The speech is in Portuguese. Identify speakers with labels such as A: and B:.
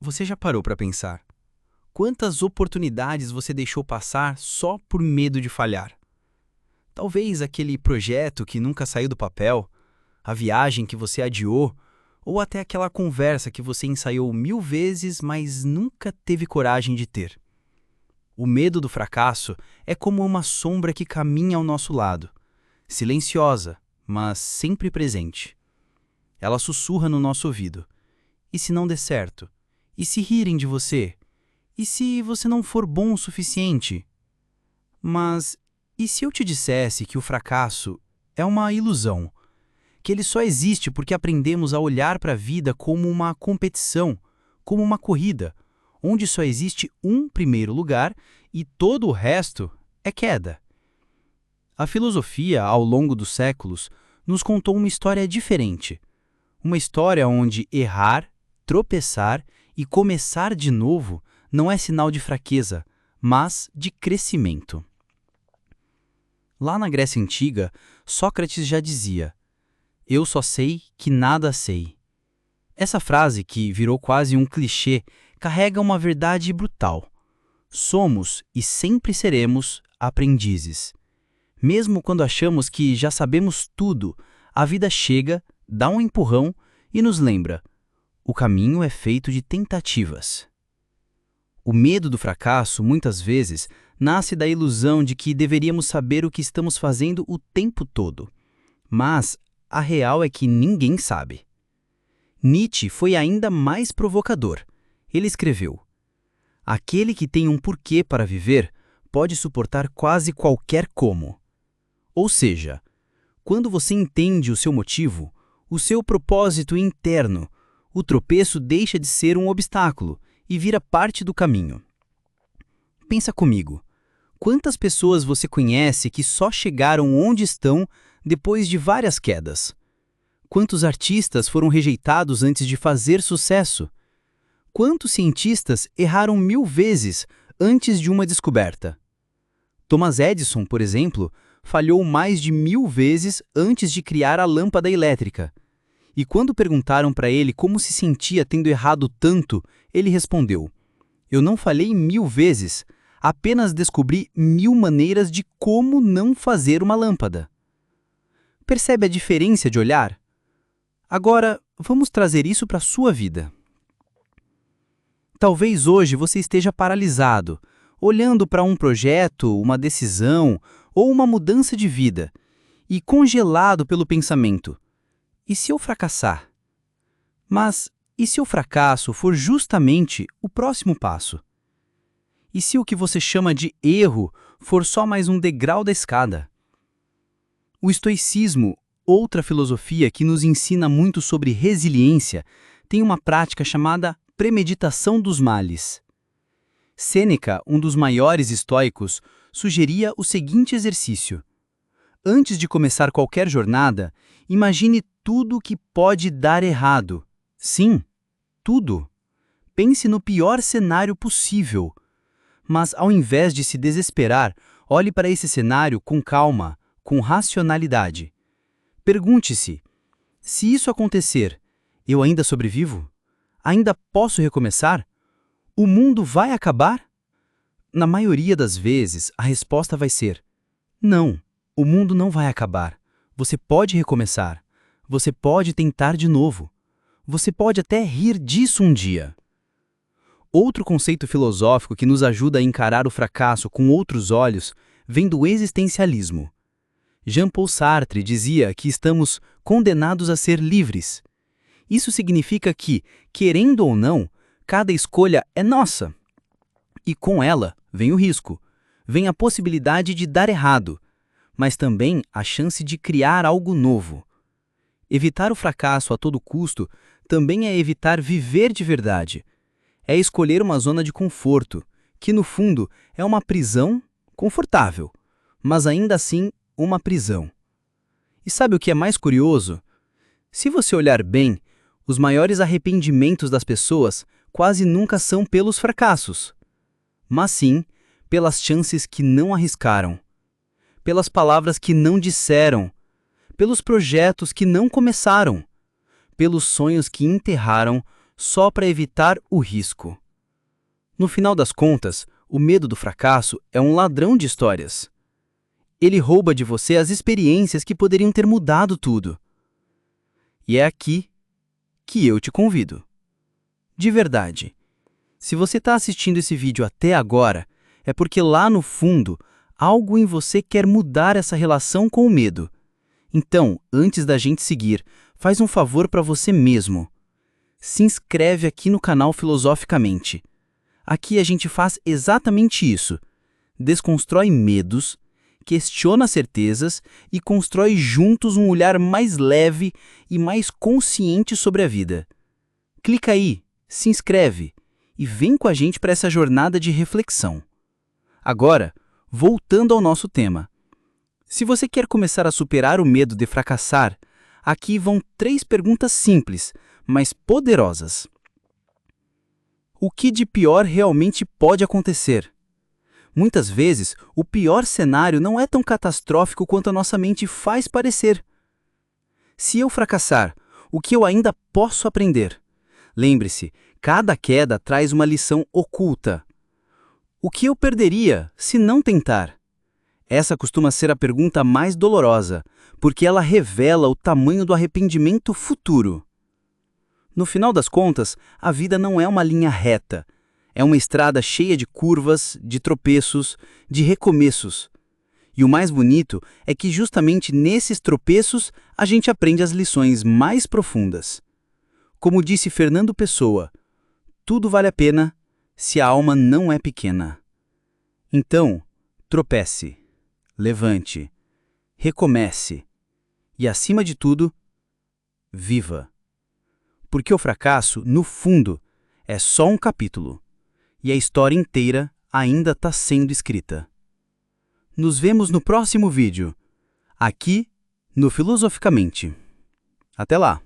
A: Você já parou para pensar? Quantas oportunidades você deixou passar só por medo de falhar? Talvez aquele projeto que nunca saiu do papel, a viagem que você adiou, ou até aquela conversa que você ensaiou 1000 vezes, mas nunca teve coragem de ter. O medo do fracasso é como uma sombra que caminha ao nosso lado, silenciosa, mas sempre presente. Ela sussurra no nosso ouvido. E se não der certo? E se rirem de você? E se você não for bom o suficiente? Mas e se eu te dissesse que o fracasso é uma ilusão? Que ele só existe porque aprendemos a olhar para a vida como uma competição, como uma corrida, onde só existe um primeiro lugar e todo o resto é queda. A filosofia, ao longo dos séculos, nos contou uma história diferente. Uma história onde errar, tropeçar e começar de novo não é sinal de fraqueza, mas de crescimento. Lá na Grécia Antiga, Sócrates já dizia: "Eu só sei que nada sei." Essa frase, que virou quase um clichê, carrega uma verdade brutal. Somos e sempre seremos aprendizes. Mesmo quando achamos que já sabemos tudo, a vida chega, dá um empurrão e nos lembra: o caminho é feito de tentativas. O medo do fracasso, muitas vezes, nasce da ilusão de que deveríamos saber o que estamos fazendo o tempo todo. Mas a real é que ninguém sabe. Nietzsche foi ainda mais provocador. Ele escreveu: "Aquele que tem um porquê para viver pode suportar quase qualquer como." Ou seja, quando você entende o seu motivo, o seu propósito interno, o tropeço deixa de ser um obstáculo e vira parte do caminho. Pensa comigo, quantas pessoas você conhece que só chegaram onde estão depois de várias quedas? Quantos artistas foram rejeitados antes de fazer sucesso? Quantos cientistas erraram 1000 vezes antes de uma descoberta? Thomas Edison, por exemplo, falhou mais de 1000 vezes antes de criar a lâmpada elétrica. E quando perguntaram para ele como se sentia tendo errado tanto, ele respondeu: "Eu não falhei 1000 vezes, apenas descobri 1000 maneiras de como não fazer uma lâmpada." Percebe a diferença de olhar? Agora, vamos trazer isso para a sua vida. Talvez hoje você esteja paralisado, olhando para um projeto, uma decisão ou uma mudança de vida, e congelado pelo pensamento: e se eu fracassar? Mas e se o fracasso for justamente o próximo passo? E se o que você chama de erro for só mais um degrau da escada? O estoicismo, outra filosofia que nos ensina muito sobre resiliência, tem uma prática chamada premeditação dos males. Sêneca, um dos maiores estoicos, sugeria o seguinte exercício: antes de começar qualquer jornada, imagine tudo o que pode dar errado. Sim, tudo. Pense no pior cenário possível. Mas ao invés de se desesperar, olhe para esse cenário com calma, com racionalidade. Pergunte-se: se isso acontecer, eu ainda sobrevivo? Ainda posso recomeçar? O mundo vai acabar? Na maioria das vezes, a resposta vai ser: não, o mundo não vai acabar. Você pode recomeçar. Você pode tentar de novo. Você pode até rir disso um dia. Outro conceito filosófico que nos ajuda a encarar o fracasso com outros olhos vem do existencialismo. Jean-Paul Sartre dizia que estamos condenados a ser livres. Isso significa que, querendo ou não, cada escolha é nossa. E com ela vem o risco, vem a possibilidade de dar errado, mas também a chance de criar algo novo. Evitar o fracasso a todo custo também é evitar viver de verdade. É escolher uma zona de conforto, que no fundo é uma prisão confortável, mas ainda assim uma prisão. E sabe o que é mais curioso? Se você olhar bem, os maiores arrependimentos das pessoas quase nunca são pelos fracassos, mas sim pelas chances que não arriscaram, pelas palavras que não disseram, pelos projetos que não começaram, pelos sonhos que enterraram só para evitar o risco. No final das contas, o medo do fracasso é um ladrão de histórias. Ele rouba de você as experiências que poderiam ter mudado tudo. E é aqui que eu te convido. De verdade, se você está assistindo esse vídeo até agora, é porque lá no fundo, algo em você quer mudar essa relação com o medo. Então, antes da gente seguir, faz um favor para você mesmo. Se inscreve aqui no canal Filosoficamente. Aqui a gente faz exatamente isso. Desconstrói medos, questiona certezas e constrói juntos um olhar mais leve e mais consciente sobre a vida. Clica aí, se inscreve e vem com a gente para essa jornada de reflexão. Agora, voltando ao nosso tema. Se você quer começar a superar o medo de fracassar, aqui vão 3 perguntas simples, mas poderosas. O que de pior realmente pode acontecer? Muitas vezes, o pior cenário não é tão catastrófico quanto a nossa mente faz parecer. Se eu fracassar, o que eu ainda posso aprender? Lembre-se, cada queda traz uma lição oculta. O que eu perderia se não tentar? Essa costuma ser a pergunta mais dolorosa, porque ela revela o tamanho do arrependimento futuro. No final das contas, a vida não é uma linha reta. É uma estrada cheia de curvas, de tropeços, de recomeços. E o mais bonito é que justamente nesses tropeços a gente aprende as lições mais profundas. Como disse Fernando Pessoa, tudo vale a pena se a alma não é pequena. Então, tropece, levante, recomece e, acima de tudo, viva. Porque o fracasso, no fundo, é só um capítulo. E a história inteira ainda está sendo escrita. Nos vemos no próximo vídeo, aqui no Filosoficamente. Até lá!